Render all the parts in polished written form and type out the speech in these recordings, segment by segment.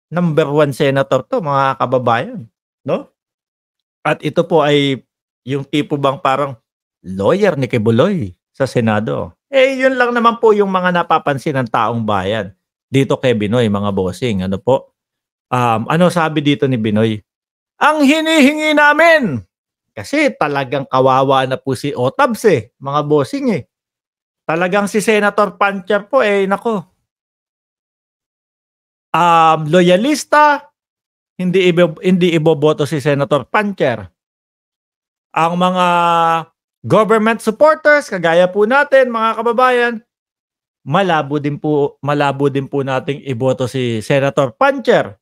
Number 1 senator 'to mga kababayan, 'no? At ito po ay yung tipo bang parang lawyer ni Kibuloy sa Senado. Eh, yun lang naman po yung mga napapansin ng taong bayan dito kay Binoy mga bossing, ano po? Ano sabi dito ni Binoy? "Ang hinihingi namin." Kasi talagang kawawa na po si Otabs, eh, mga bossing, eh. Talagang si Senator Pancher po, eh, naku, loyalista, hindi iboboto si Senator Pancher. Ang mga government supporters kagaya po natin mga kababayan, malabo din po nating iboto si Senator Pancher.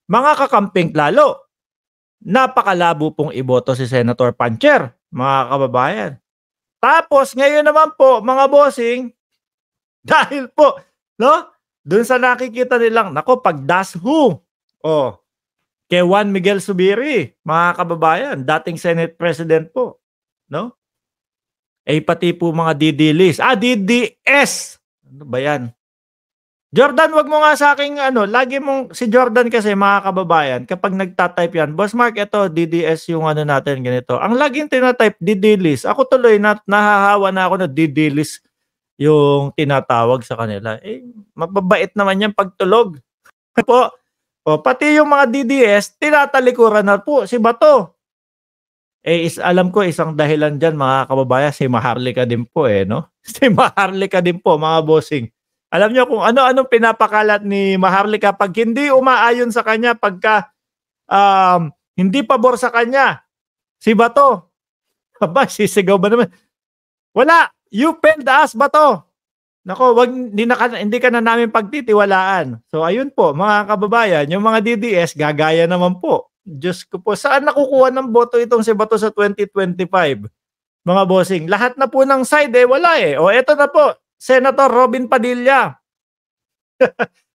Mga kakamping lalo, napakalabo pong iboto si Senator Pancher, mga kababayan. Tapos ngayon naman po mga bossing, dahil po 'no, dun sa nakikita nilang naku 'pag das who, oh, kay Juan Miguel Zubiri, mga kababayan, dating Senate President po, 'no? Eh, pati po mga DDList, DDS, ano ba 'yan? Jordan, wag mo nga sa'king ano, lagi mong si Jordan kasi mga kababayan kapag nagta-type 'yan, "Boss Mark, eto DDS yung ano natin ganito." Ang laging tina-type DDList. Ako tuloy nahahawa na ako na DDList yung tinatawag sa kanila. Eh, mababait naman 'yan 'pag tulog. Po, o pati yung mga DDS tinatalikuran na po si Bato. Eh, alam ko isang dahilan diyan mga kababayan si Maharlika din po, eh, 'no? Si Maharlika din po mga bossing. Alam niyo kung ano-anong pinapakalat ni Maharlika 'pag hindi umaayon sa kanya pagka, hindi pabor sa kanya si Bato, aba sisigaw ba naman, "Wala, you failed us Bato. Naku, hindi ka na namin pagtitiwalaan." So ayun po mga kababayan, yung mga DDS gagaya naman po. Diyos ko po, saan nakukuha ng boto itong si Bato sa 2025? Mga bossing, lahat na po ng side, eh, wala, eh. O eto na po, Senator Robin Padilla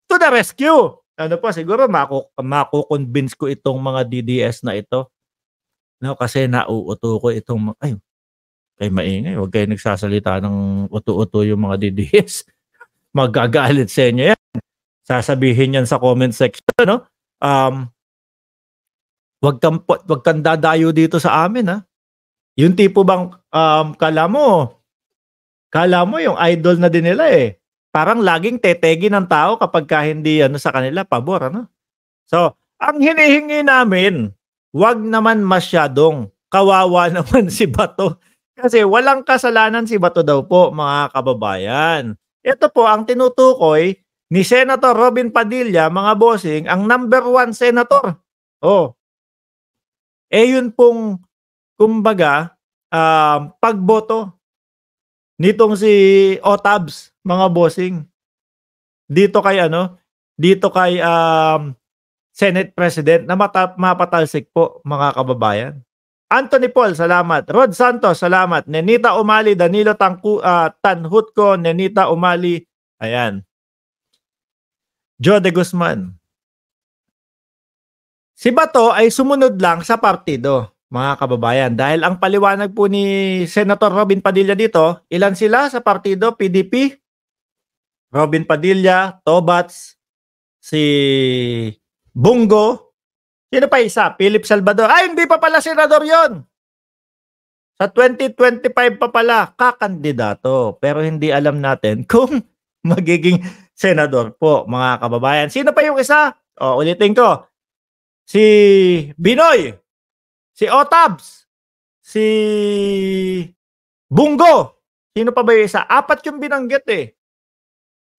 to the rescue. Ano po, siguro mako-convince ko itong mga DDS na ito, 'no, kasi nauuto ko itong ay, kayo maingay, huwag kayong nagsasalita ng uto-uto yung mga DDS. Magagalit sa inyo 'yan. Sasabihin 'yan sa comment section, 'no? Wag kang dadayo dito sa amin, ha. Yung tipo bang, kala mo yung idol na din nila, eh. Parang laging tetegi ng tao kapagka hindi ano sa kanila pabor, ano? So, ang hinihingi namin, 'wag naman masyadong kawawa naman si Bato. Kasi walang kasalanan si Bato daw po, mga kababayan. Ito po ang tinutukoy ni Senator Robin Padilla, mga bossing, ang number 1 senator. Oh, eh yun pong kumbaga, pagboto nitong si Otabs, mga bossing, dito kay ano, dito kay, Senate President na mapatalsik po mga kababayan. Anthony Paul, salamat. Rod Santos, salamat. Nenita Umali, Danilo Tanhutco, Nenita Umali, ayan. Joe de Guzman. Si Bato ay sumunod lang sa partido, mga kababayan. Dahil ang paliwanag po ni Senator Robin Padilla dito, ilan sila sa partido? PDP, Robin Padilla, Tobats, si Bungo, sino pa isa? Philip Salvador. Ay, hindi pa pala senador yon. Sa 2025 pa pala, kakandidato. Pero hindi alam natin kung magiging senador po, mga kababayan. Sino pa yung isa? O, ulitin ko. Si Binoy, si Otabs, si Bungo. Sino pa ba yung isa? 4 yung binanggit, eh.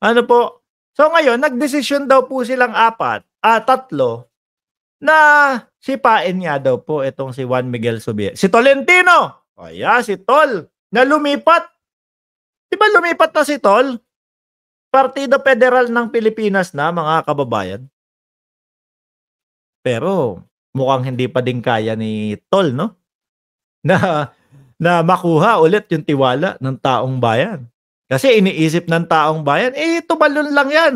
Ano po? So ngayon, nagdesisyon daw po silang 3 na sipain nga daw po itong si Juan Miguel Zubiri. Si Tolentino! O si Tol, na lumipat. Di ba lumipat na si Tol? Partido Federal ng Pilipinas na, mga kababayan. Pero mukhang hindi pa din kaya ni Tol, no? Na makuha ulit yung tiwala ng taong bayan. Kasi iniisip ng taong bayan, tumalon lang yan.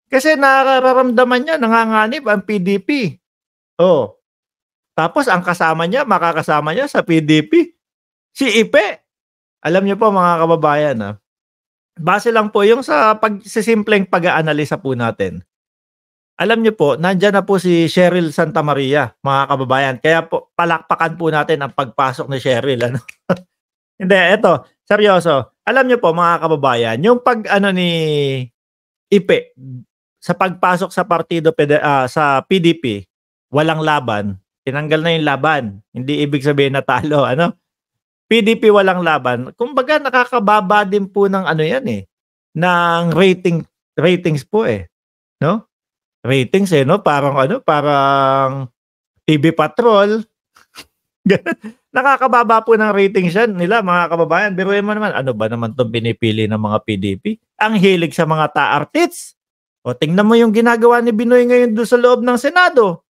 Kasi nararamdaman niya, nanganganib ang PDP. Oh. Tapos ang makakasama niya sa PDP, si Ipe. Alam niyo po mga kababayan, base lang po yung sa simpleng pag-aanalisa po natin. alam niyo po, nandiyan na po si Cheryl Santamaria, mga kababayan. Kaya po palakpakan po natin ang pagpasok ni Cheryl, ano. Hindi, eto, seryoso. Alam niyo po mga kababayan, yung pag-ano ni Ipe sa pagpasok sa sa PDP, walang laban, tinanggal na yung laban. Hindi ibig sabihin natalo, ano. PDP walang laban. Kumbaga nakakababa din po ng ano 'yan, eh, ng ratings po, eh, 'no? Ratings, eh, 'no, parang ano, parang TV Patrol, gano'n. Nakakababa po ng ratings 'yan nila, mga kababayan. Biruin mo naman, ano ba naman 'tong pinipili ng mga PDP? Ang hilig sa mga ta-artits. O tingnan mo yung ginagawa ni Binoy ngayon do'n sa loob ng Senado.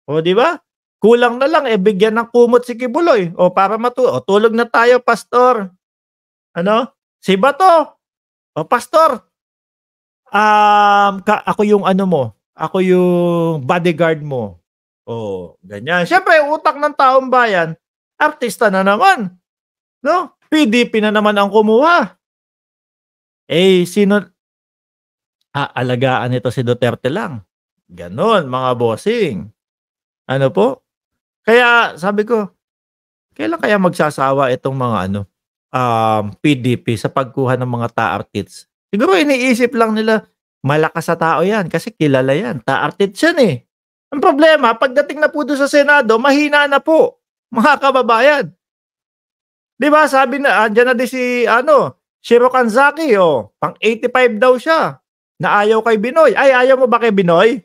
O 'di ba? Kulang na lang, eh, bigyan ng kumot si Kibuloy, o para o tulog na tayo pastor. Ano, si Bato, o pastor, ako yung ano mo, ako yung bodyguard mo. Oh, ganyan. Siyempre utak ng taong bayan, artista na naman, 'no? PDP na naman ang kumuha. Eh, sino aalagaan nito, si Duterte lang. Gano'n mga bossing. Ano po? Kaya sabi ko, kailan kaya magsasawa itong mga ano, PDP sa pagkuha ng mga ta-artits? Siguro iniisip lang nila, malakas sa tao 'yan kasi kilala 'yan, ta-artits 'yan, eh. Ang problema pagdating na po do'n sa Senado, mahina na po, mga kababayan. 'Di ba sabi na andiyan na din si ano, Shiro Kanzaki, oh, pang 85 daw siya, na ayaw kay Binoy. Ay, ayaw mo ba kay Binoy?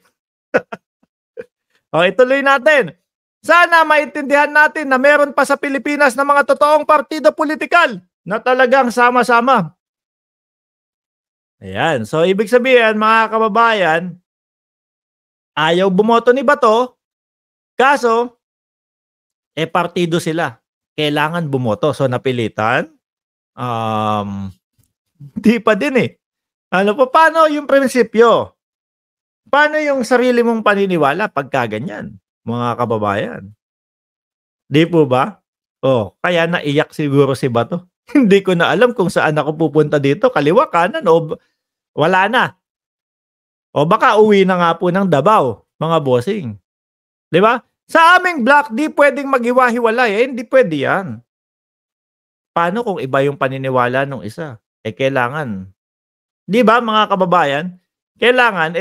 Oh, ituloy natin. Sana maintindihan natin na meron pa sa Pilipinas na mga totoong partido pulitikal na talagang sama-sama. Ayan. So, ibig sabihin, mga kababayan, ayaw bumoto ni Bato, kaso, partido sila. Kailangan bumoto. So, napilitan. Di pa din, eh. Ano pa, paano yung prinsipyo? Paano yung sarili mong paniniwala pagka ganyan, mga kababayan? Di po ba? Oh, kaya naiyak siguro si Bato. Hindi ko na alam kung saan ako pupunta dito, kaliwa, kanan, o wala na. O baka uwi na nga po ng Davao, mga bossing. 'Di ba? Sa aming block, di pwedeng maghiwa-hiwalay, eh, hindi pwede 'yan. Paano kung iba yung paniniwala nung isa? Eh, kailangan 'di ba mga kababayan? Kailangan,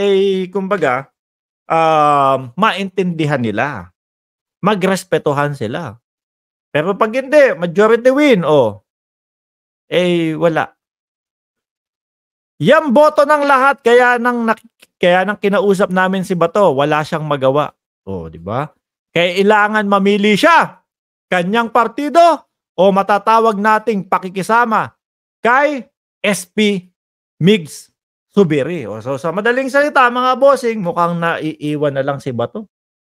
kumbaga, maintindihan nila, magrespetuhan sila. Pero 'pag hindi, majority win, wala. Yang boto ng lahat, kaya nang kinausap namin si Bato, wala siyang magawa. Oh, 'di ba? Kailangan mamili siya, kanyang partido o matatawag nating pakikisama kay SP Migs Zubiri. O so sa madaling salita, mga bossing, mukhang naiiwan na lang si Bato.